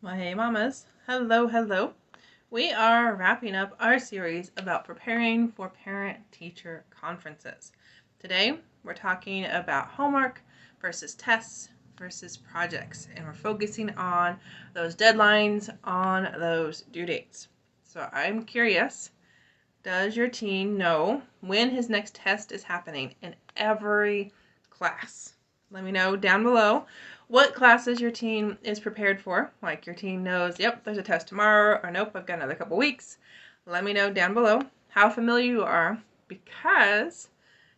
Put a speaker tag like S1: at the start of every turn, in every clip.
S1: Well, hey mamas. Hello, hello. We are wrapping up our series about preparing for parent-teacher conferences. Today, we're talking about homework versus tests versus projects, and we're focusing on those deadlines, on those due dates. So I'm curious, does your teen know when his next test is happening in every class? Let me know down below what classes your teen is prepared for. Like your teen knows, yep, there's a test tomorrow, or nope, I've got another couple weeks. Let me know down below how familiar you are, because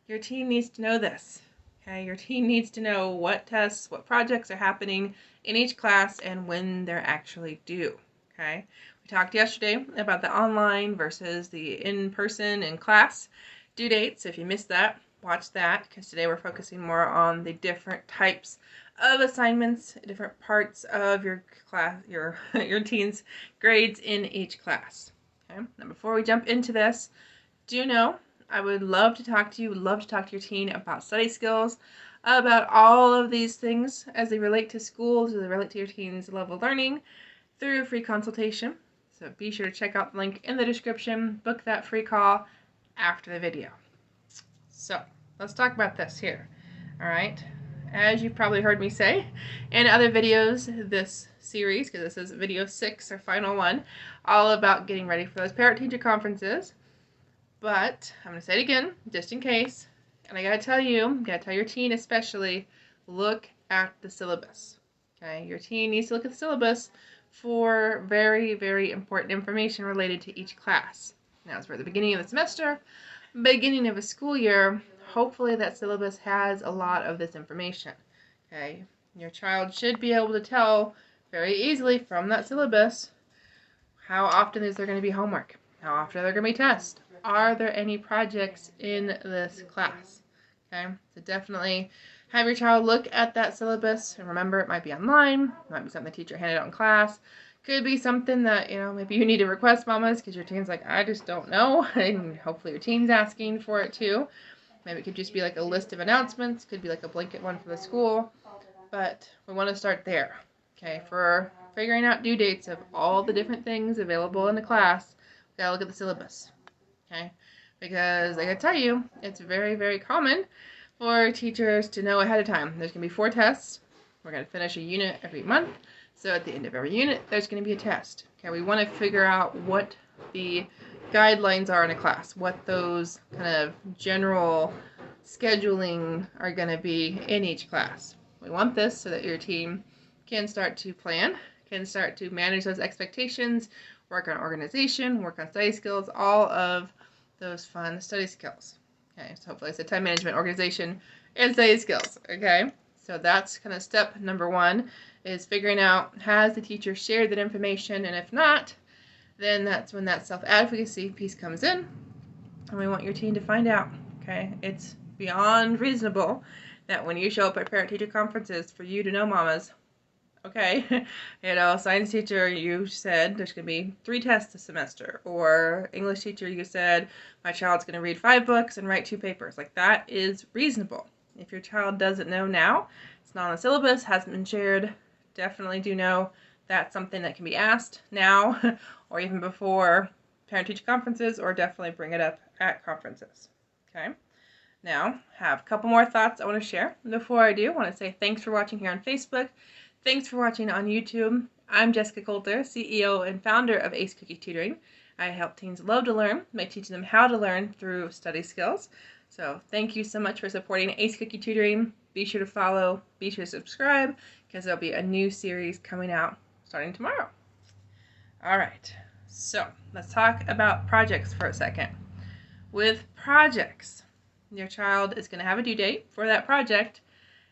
S1: your teen needs to know this. Okay, your teen needs to know what tests, what projects are happening in each class and when they're actually due. Okay, we talked yesterday about the online versus the in-person in class due dates. If you missed that, watch that, because today we're focusing more on the different types of assignments, different parts of your class, your teen's grades in each class. Okay, now before we jump into this, do know I would love to talk to you, love to talk to your teen about study skills, about all of these things as they relate to school, as they relate to your teen's level of learning, through a free consultation. So be sure to check out the link in the description, book that free call after the video. So let's talk about this here. All right, as you've probably heard me say in other videos this series, because this is video 6 or final one, all about getting ready for those parent-teacher conferences. But I'm going to say it again, just in case, and I gotta tell your teen especially, look at the syllabus. Okay, your teen needs to look at the syllabus for very, very important information related to each class. Now, as we're at the beginning of the semester, beginning of a school year, hopefully that syllabus has a lot of this information. Okay, your child should be able to tell very easily from that syllabus how often is there going to be homework, how often are there going to be tests, are there any projects in this class. Okay, so definitely have your child look at that syllabus, and remember, it might be online, it might be something the teacher handed out in class, could be something that, maybe you need to request, mamas, because your teen's like, I just don't know, and hopefully your teen's asking for it too. Maybe it could just be like a list of announcements, could be like a blanket one for the school, but we want to start there. Okay, for figuring out due dates of all the different things available in the class, we gotta look at the syllabus. Okay, because like I tell you, it's very, very common for teachers to know ahead of time. There's going to be 4 tests. We're going to finish a unit every month. So at the end of every unit, there's going to be a test. Okay, we want to figure out what the guidelines are in a class, what those kind of general scheduling are going to be in each class. We want this so that your team can start to plan, can start to manage those expectations, work on organization, work on study skills, all of those fun study skills. Okay, so hopefully it's time management, organization, and study skills. Okay, so that's kind of step number 1, is figuring out, has the teacher shared that information, and if not, then that's when that self-advocacy piece comes in, and we want your teen to find out. Okay, it's beyond reasonable that when you show up at parent-teacher conferences for you to know, mamas, okay, science teacher, you said there's going to be 3 tests this semester, or English teacher, you said my child's going to read 5 books and write 2 papers. Like, that is reasonable. If your child doesn't know now, it's not on the syllabus, hasn't been shared, definitely do know that's something that can be asked now or even before parent-teacher conferences, or definitely bring it up at conferences. Okay, now have a couple more thoughts I want to share. Before I do, I want to say thanks for watching here on Facebook. Thanks for watching on YouTube. I'm Jessyka Coulter, CEO and founder of Ace Cookie Tutoring. I help teens love to learn by teaching them how to learn through study skills. So thank you so much for supporting Ace Cookie Tutoring. Be sure to follow, be sure to subscribe, because there'll be a new series coming out starting tomorrow. All right, so let's talk about projects for a second. With projects, your child is going to have a due date for that project.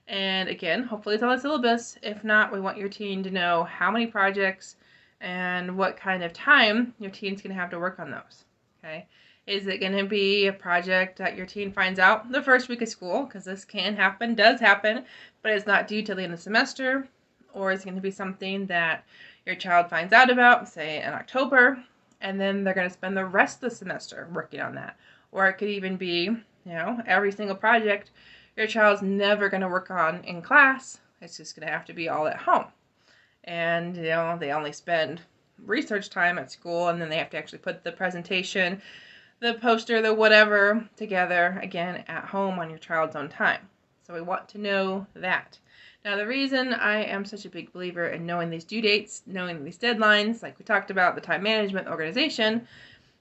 S1: And again, hopefully it's on the syllabus. If not, we want your teen to know how many projects and what kind of time your teen's going to have to work on those. Okay, is it going to be a project that your teen finds out the first week of school? Because this can happen, does happen, but it's not due till the end of the semester. Or is it going to be something that your child finds out about, say in October, and then they're going to spend the rest of the semester working on that? Or it could even be, every single project your child's never going to work on in class. It's just going to have to be all at home. and they only spend research time at school, and then they have to actually put the presentation, the poster, the whatever together again at home on your child's own time. So we want to know that. Now, the reason I am such a big believer in knowing these due dates, knowing these deadlines, like we talked about, the time management organization,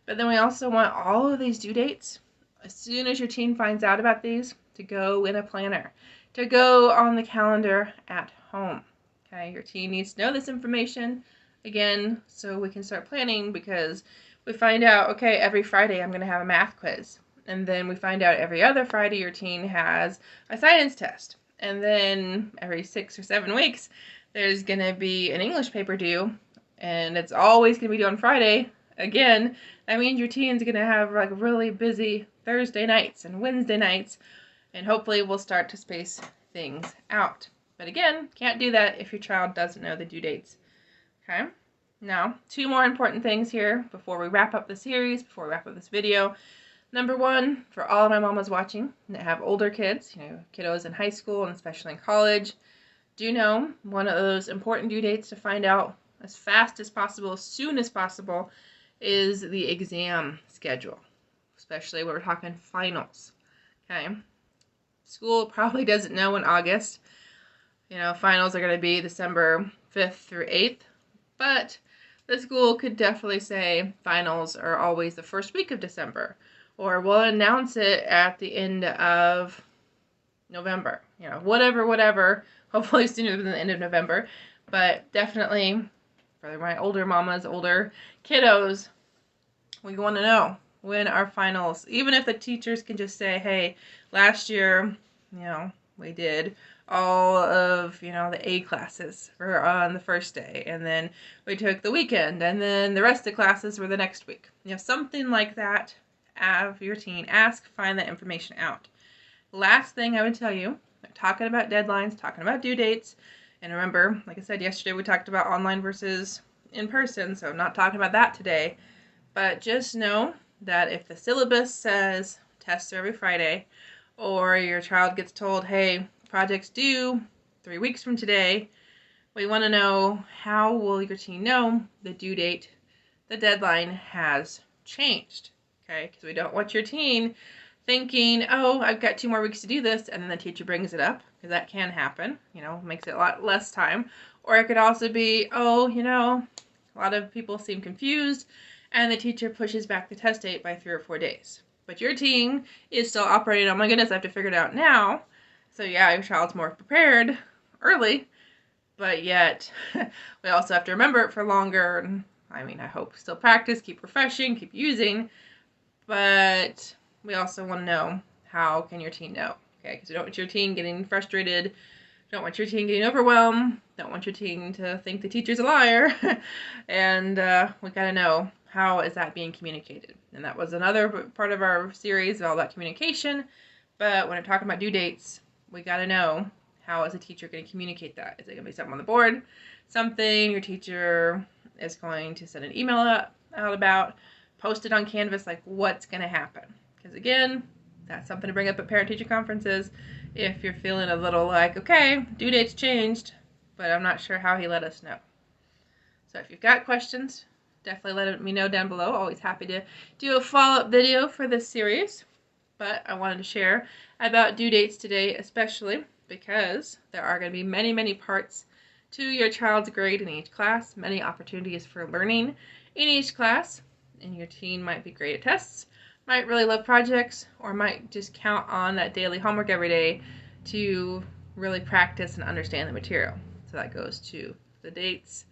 S1: but then we also want all of these due dates, as soon as your teen finds out about these, to go in a planner, to go on the calendar at home. Okay, your teen needs to know this information, again, so we can start planning, because we find out, okay, every Friday I'm going to have a math quiz. And then we find out every other Friday your teen has a science test. And then every 6 or 7 weeks, there's going to be an English paper due. And it's always going to be due on Friday. Again, that means your teen's going to have like really busy Thursday nights and Wednesday nights. And hopefully we'll start to space things out. But again, can't do that if your child doesn't know the due dates. Okay? Now, 2 more important things here before we wrap up the series, before we wrap up this video. Number 1, for all of my mamas watching that have older kids, kiddos in high school and especially in college, do know one of those important due dates to find out as fast as possible, as soon as possible, is the exam schedule, especially when we're talking finals. Okay? School probably doesn't know in August. Finals are going to be December 5th through 8th, but the school could definitely say finals are always the first week of December, or we'll announce it at the end of November. Whatever. Hopefully sooner than the end of November, but definitely for my older mamas, older kiddos, we want to know when our finals, even if the teachers can just say, hey, last year, we did all of, the A classes were on the first day, and then we took the weekend, and then the rest of the classes were the next week. Something like that. Have your teen ask, find that information out. Last thing I would tell you, talking about deadlines, talking about due dates, and remember, like I said yesterday, we talked about online versus in person, so I'm not talking about that today, but just know that if the syllabus says tests are every Friday, or your child gets told, hey, project's due 3 weeks from today, we want to know, how will your teen know the due date, the deadline has changed. Okay, because we don't want your teen thinking, oh, I've got 2 more weeks to do this, and then the teacher brings it up, because that can happen, makes it a lot less time. Or it could also be, oh, a lot of people seem confused, and the teacher pushes back the test date by 3 or 4 days. But your teen is still operating, oh my goodness, I have to figure it out now. So yeah, your child's more prepared early, but yet we also have to remember it for longer. I hope still practice, keep refreshing, keep using, but we also want to know, how can your teen know? Okay, because we don't want your teen getting frustrated, don't want your teen getting overwhelmed, don't want your teen to think the teacher's a liar, and we got to know, how is that being communicated? And that was another part of our series all about communication, but when I'm talking about due dates, we got to know, how is a teacher going to communicate that? Is it going to be something on the board, something your teacher is going to send an email out about, post it on Canvas, like what's going to happen? Because again, that's something to bring up at parent-teacher conferences if you're feeling a little like, okay, due date's changed, but I'm not sure how he let us know. So if you've got questions, definitely let me know down below. Always happy to do a follow-up video for this series. But I wanted to share about due dates today, especially because there are going to be many, many parts to your child's grade in each class, many opportunities for learning in each class, and your teen might be great at tests, might really love projects, or might just count on that daily homework every day to really practice and understand the material. So that goes to the dates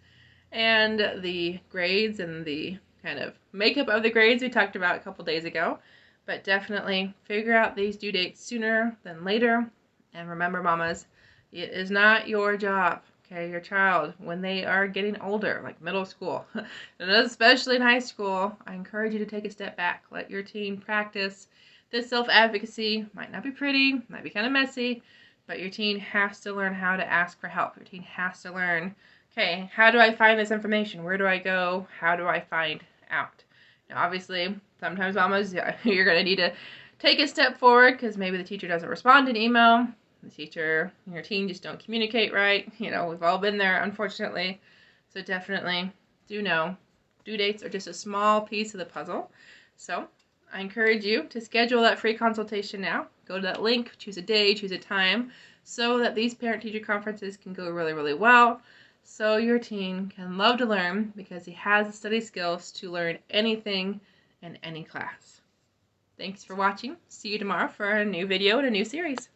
S1: and the grades and the kind of makeup of the grades we talked about a couple days ago. But definitely figure out these due dates sooner than later. And remember, mamas, it is not your job, okay? Your child, when they are getting older, like middle school, and especially in high school, I encourage you to take a step back. Let your teen practice this self-advocacy. Might not be pretty, might be kind of messy, but your teen has to learn how to ask for help. Your teen has to learn, okay, how do I find this information? Where do I go? How do I find out? Now, obviously, sometimes mamas, you're going to need to take a step forward because maybe the teacher doesn't respond to an email. the teacher and your teen just don't communicate right. We've all been there, unfortunately. So definitely do know due dates are just a small piece of the puzzle. So I encourage you to schedule that free consultation now. Go to that link, choose a day, choose a time, so that these parent-teacher conferences can go really, really well, so your teen can love to learn because he has the study skills to learn anything in any class. Thanks for watching. See you tomorrow for a new video and a new series.